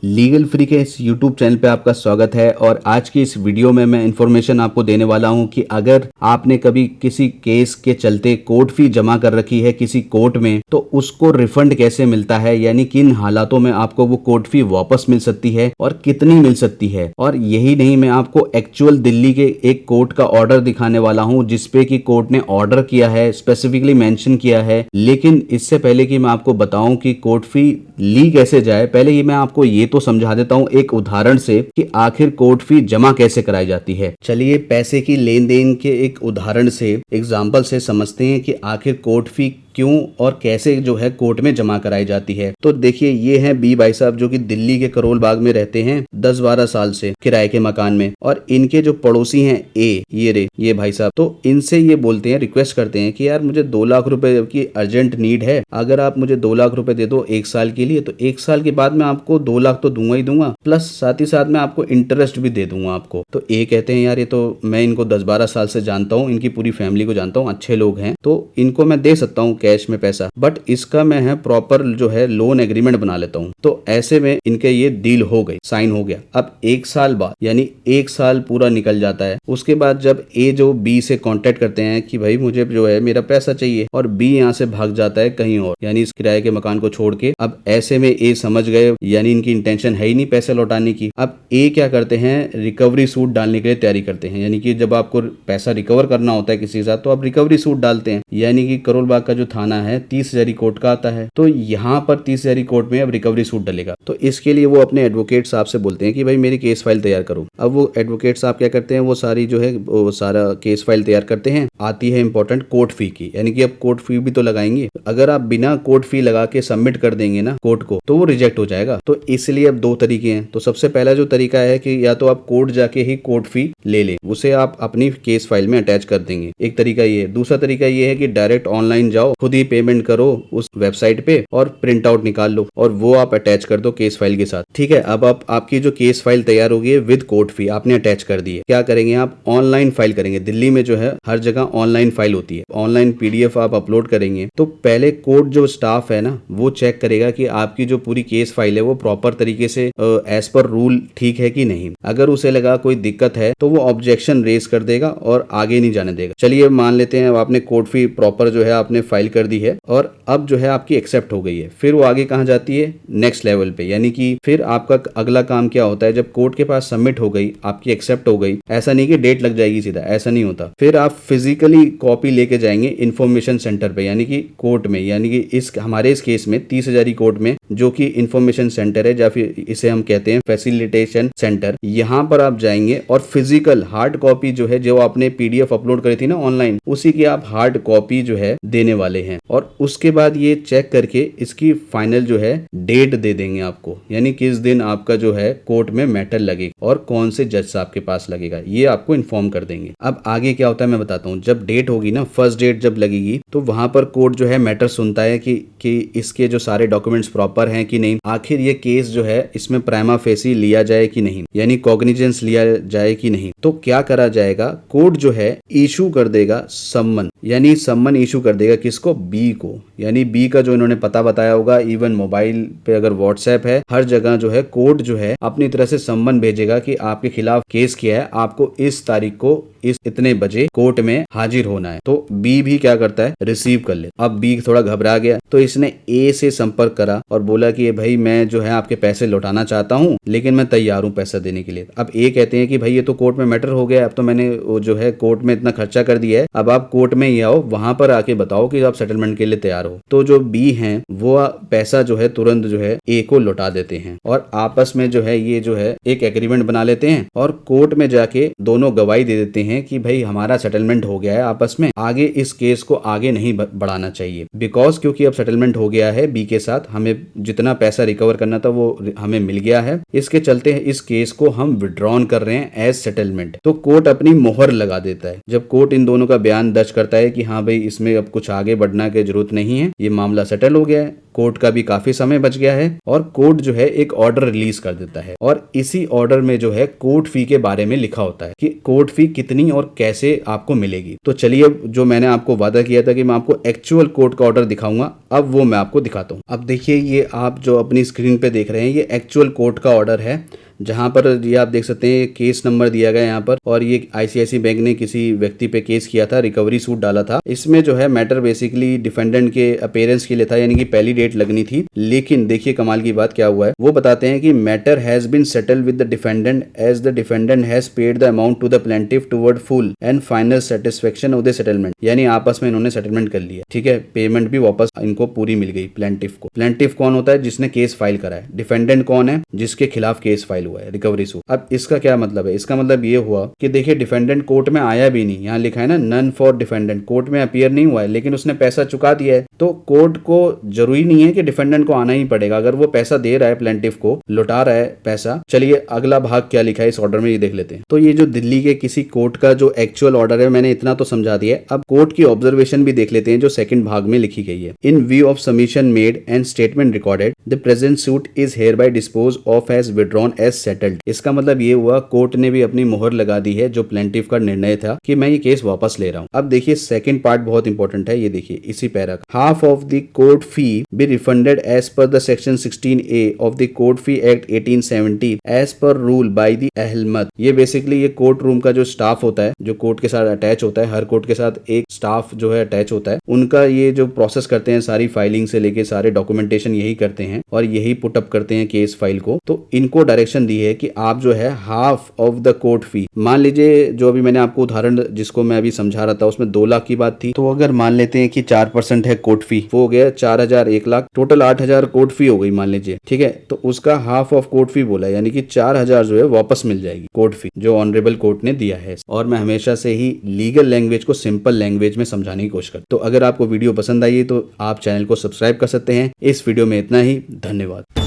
Legal free के इस YouTube channel पे आपका स्वागत है। और आज की इस वीडियो में मैं इन्फॉर्मेशन आपको देने वाला हूं कि अगर आपने कभी किसी केस के चलते कोर्ट फी जमा कर रखी है किसी कोर्ट में, तो उसको रिफंड कैसे मिलता है, यानी किन हालातों में आपको वो कोर्ट फी वापस मिल सकती है और कितनी मिल सकती है। और यही नहीं, मैं आपको एक्चुअल दिल्ली के एक कोर्ट का ऑर्डर दिखाने वाला हूं जिसपे कि कोर्ट ने ऑर्डर किया है, स्पेसिफिकली मेंशन किया है। लेकिन इससे पहले कि मैं आपको बताऊं कि कोर्ट फी ली कैसे जाए, पहले ही मैं आपको ये तो समझा देता हूं एक उदाहरण से कि आखिर कोर्ट फी जमा कैसे कराई जाती है। चलिए पैसे की लेन देन के एक उदाहरण से, एग्जाम्पल से समझते हैं कि आखिर कोर्ट फी क्यों और कैसे जो है कोर्ट में जमा कराई जाती है। तो देखिए, ये हैं बी भाई साहब जो कि दिल्ली के करोल बाग में रहते हैं 10-12 साल से किराए के मकान में। और इनके जो पड़ोसी हैं ए, ये भाई साहब, तो इनसे ये बोलते हैं, रिक्वेस्ट करते हैं कि यार मुझे 2 लाख रुपए की अर्जेंट नीड है, अगर आप मुझे 2 लाख रुपए दे दो 1 साल के लिए, तो 1 साल के बाद मैं आपको 2 लाख तो दूंगा ही दूंगा, प्लस साथ ही साथ मैं आपको इंटरेस्ट भी दे दूंगा आपको। तो ए कहते हैं यार ये तो मैं इनको 10-12 साल से जानता हूँ, इनकी पूरी फैमिली को जानता हूँ, अच्छे लोग हैं, तो इनको मैं दे सकता हूँ कैश में पैसा, बट इसका मैं है प्रॉपर जो है लोन एग्रीमेंट बना लेता हूँ। तो ऐसे में इनके ये डील हो गई, साइन हो गया। अब 1 साल बाद, यानी 1 साल पूरा निकल जाता है। उसके बाद जब ए जो बी से कांटेक्ट करते हैं कि भाई मुझे जो है मेरा पैसा चाहिए, और बी यहाँ से भाग जाता है कहीं और, यानी इस किराए के मकान को छोड़ के। अब ऐसे में ए समझ गए, यानी इनकी इंटेंशन है ही नहीं पैसे लौटाने की। अब ए क्या करते हैं, रिकवरी सूट डालने के लिए तैयारी करते हैं। यानी कि जब आपको पैसा रिकवर करना होता है किसी के साथ, तो आप रिकवरी सूट डालते हैं। यानी कि करोल बाग का जो थाना है 30,000 कोर्ट का आता है, तो यहाँ पर 30,000 कोर्ट में अब रिकवरी सूट डलेगा। तो इसके लिए वो अपने एडवोकेट साहब से बोलते हैं कि भाई मेरी केस फाइल तैयार करो। अब वो एडवोकेट साहब क्या करते हैं, वो सारी जो है वो सारा केस फाइल तैयार करते हैं। आती है इंपॉर्टेंट कोर्ट फी की, यानी कि अब कोर्ट फी भी तो लगाएंगे। अगर आप बिना कोर्ट फी लगा के सबमिट कर देंगे ना कोर्ट को, तो वो रिजेक्ट हो जाएगा। तो इसलिए अब 2 तरीके हैं। तो सबसे पहला जो तरीका है कि या तो आप कोर्ट जाके ही कोर्ट फी ले लें, उसे आप अपनी केस फाइल में अटैच कर देंगे, एक तरीका ये है। दूसरा तरीका ये है कि डायरेक्ट ऑनलाइन जाओ, खुद ही पेमेंट करो उस वेबसाइट पे और प्रिंट आउट निकाल लो और वो आप अटैच कर दो केस फाइल के साथ। ठीक है, अब आप आपकी जो केस फाइल तैयार होगी है विद कोर्ट फी आपने अटैच कर दी है। क्या करेंगे आप, ऑनलाइन फाइल करेंगे। दिल्ली में जो है हर जगह ऑनलाइन फाइल होती है, ऑनलाइन पीडीएफ आप अपलोड करेंगे। तो पहले कोर्ट जो स्टाफ है ना, वो चेक करेगा कि आपकी जो पूरी केस फाइल है वो प्रॉपर तरीके से एज पर रूल ठीक है कि नहीं। अगर उसे लगा कोई दिक्कत है तो वो ऑब्जेक्शन रेज कर देगा और आगे नहीं जाने देगा। चलिए मान लेते हैं अब आपने कोर्ट फी प्रॉपर जो है आपने फाइल कर दी है और अब जो है आपकी एक्सेप्ट हो गई है। फिर वो आगे कहाँ जाती है, नेक्स्ट लेवल पे। यानी कि फिर आपका अगला काम क्या होता है, जब कोर्ट के पास सबमिट हो गई, आपकी एक्सेप्ट हो गई, ऐसा नहीं कि डेट लग जाएगी सीधा, ऐसा नहीं होता। फिर आप फिजिकली कॉपी लेके जाएंगे इंफॉर्मेशन सेंटर पे, यानी कि कोर्ट में, यानी कि हमारे इस केस में 30,000 कोर्ट में, जो कि इंफॉर्मेशन सेंटर है या फिर इसे हम कहते हैं फैसिलिटेशन सेंटर। यहाँ पर आप जाएंगे और फिजिकल हार्ड कॉपी जो है, जो आपने पीडीएफ अपलोड करी थी ना ऑनलाइन, उसी की आप हार्ड कॉपी जो है देने वाले हैं। और उसके बाद ये चेक करके इसकी फाइनल जो है डेट दे देंगे आपको, यानी किस दिन आपका जो है कोर्ट में मैटर लगेगा और कौन से जज साहब के पास लगेगा, ये आपको इन्फॉर्म कर देंगे। अब आगे क्या होता है मैं बताता हूँ। जब डेट होगी ना, फर्स्ट डेट जब लगेगी, तो वहां पर कोर्ट जो है मैटर सुनता है कि इसके जो सारे डॉक्यूमेंट्स प्रॉपर हैं कि नहीं, आखिर ये केस जो है इसमें प्राइमा फेसी लिया जाए कि नहीं, यानी कॉग्निजेंस लिया जाए कि नहीं। तो क्या करा जाएगा, कोर्ट जो है इशू कर देगा सम्मन, यानी सम्मन इशू कर देगा किसको, बी को। यानी बी का जो इन्होंने पता बताया होगा, इवन मोबाइल पे अगर व्हाट्सएप है, हर जगह जो है कोर्ट जो है अपनी तरह से सम्मन भेजेगा कि आपके खिलाफ केस किया है, आपको इस तारीख को इस इतने बजे कोर्ट में हाजिर होना है। तो बी भी क्या करता है, रिसीव कर ले। अब बी थोड़ा घबरा गया, तो इसने ए से संपर्क करा और बोला कि भाई मैं जो है आपके पैसे लौटाना चाहता हूँ, लेकिन मैं तैयार हूँ पैसा देने के लिए। अब ए कहते हैं कि भाई ये तो कोर्ट में मैटर हो गया, अब तो मैंने जो है कोर्ट में इतना खर्चा कर दिया है, अब आप कोर्ट में ही आओ, वहां पर आके बताओ कि आप सेटलमेंट के लिए तैयार हो। तो जो बी हैं वो पैसा जो है तुरंत जो है ए को लौटा देते हैं और आपस में जो है ये जो है एक एग्रीमेंट बना लेते हैं और कोर्ट में जाके दोनों गवाही दे देते हैं कि भाई हमारा सेटलमेंट हो गया है आपस में, आगे इस केस को आगे नहीं बढ़ाना चाहिए। बिकॉज क्योंकि अब सेटलमेंट हो गया है बी के साथ, हमें जितना पैसा रिकवर करना था वो हमें मिल गया है, इसके चलते इस केस को हम विड्रॉन कर रहे हैं एज सेटलमेंट। तो कोर्ट अपनी मोहर लगा देता है। जब कोर्ट इन दोनों का बयान दर्ज करता है कि हाँ भाई इसमें अब कुछ आगे बढ़ना की जरूरत नहीं है, ये मामला सेटल हो गया है, कोर्ट का भी काफी समय बच गया है और कोर्ट जो है एक ऑर्डर रिलीज कर देता है और इसी ऑर्डर में जो है कोर्ट फी के बारे में लिखा होता है कि कोर्ट फी कितनी और कैसे आपको मिलेगी। तो चलिए, जो मैंने आपको वादा किया था कि मैं आपको एक्चुअल कोर्ट का ऑर्डर दिखाऊंगा, अब वो मैं आपको दिखाता हूँ। अब देखिए, ये आप जो अपनी स्क्रीन पे देख रहे हैं ये एक्चुअल कोर्ट का ऑर्डर है, जहां पर ये आप देख सकते हैं केस नंबर दिया गया यहाँ पर, और ये आईसीआईसी बैंक ने किसी व्यक्ति पे केस किया था, रिकवरी सूट डाला था। इसमें जो है मैटर बेसिकली डिफेंडेंट के अपीयरेंस के लिए था, यानी कि पहली डेट लगनी थी। लेकिन देखिए कमाल की बात क्या हुआ है, वो बताते हैं कि matter has been settled with the defendant as the defendant has paid the amount to the plaintiff toward full and final satisfaction of the settlement. यानी आपस में इन्होंने सेटलमेंट कर लिया, ठीक है, पेमेंट भी वापस इनको पूरी मिल गई प्लेंटिफ को। प्लेंटिफ कौन होता है? जिसने केस फाइल करा है। डिफेंडेंट कौन है? जिसके खिलाफ केस फाइल हुआ है, रिकवरी सूट। अब इसका क्या मतलब है? इसका मतलब ये हुआ कि देखिए डिफेंडेंट कोर्ट में आया भी नहीं, यहाँ लिखा है ना नन फॉर डिफेंडेंट, कोर्ट में अपीयर नहीं हुआ है, लेकिन उसने पैसा चुका दिया है। तो कोर्ट को जरूरी नहीं है कि डिफेंडेंट को आना ही पड़ेगा, अगर वो पैसा दे रहा है, प्लेंटिफ को लौटा रहा है पैसा। चलिए अगला भाग क्या लिखा है इस ऑर्डर में, ये देख लेते हैं। तो ये जो दिल्ली के किसी कोर्ट का जो एक्चुअल ऑर्डर है, मैंने इतना तो समझा दिया है, अब कोर्ट की ऑब्जर्वेशन भी देख लेते हैं जो सेकंड भाग में लिखी गई है। In view of submission made and statement recorded, the present suit is hereby dispose of as withdrawn as settled. इसका मतलब ये हुआ कोर्ट ने भी अपनी मोहर लगा दी है, जो प्लेंटिफ का निर्णय था कि मैं ये केस वापस ले रहा हूं। अब देखिए सेकंड पार्ट बहुत इंपॉर्टेंट है, ये देखिए इसी पैरा का, half of the court fee be refunded as per the section 16A of the court fee act 1870 as per rule by the Ahmad. ये बेसिकली ये कोर्ट रूम का जो स्टाफ होता है, जो कोर्ट के साथ अटैच होता है, हर कोर्ट के साथ एक स्टाफ जो है अटैच होता है, उनका ये जो प्रोसेस करते हैं, सारी फाइलिंग से लेके सारे डॉक्यूमेंटेशन यही करते हैं और यही पुट अप करते हैं केस फाइल को। तो इनको डायरेक्शन दी है कि आप जो है हाफ ऑफ द कोर्ट फी, मान लीजिए जो अभी मैंने आपको उदाहरण जिसको मैं अभी समझा रहा था उसमें 2 लाख की बात थी, तो अगर मान लेते हैं कि 4% है कोर्ट फी, वो हो गया 4000, 1 लाख, टोटल 8000 कोर्ट फी हो गई मान लीजिए, ठीक है। तो उसका हाफ ऑफ कोर्ट फी बोला, यानी कि 4000 जो है वापस मिल जाएगी कोर्ट फी, जो ऑनरेबल कोर्ट ने दिया है। और मैं हमेशा से ही लीगल लैंग्वेज को सिंपल लैंग्वेज में समझाने की कोशिश करता हूं। तो अगर आपको वीडियो पसंद आई है तो आप चैनल को सब्सक्राइब कर सकते हैं। इस वीडियो में इतना ही, धन्यवाद।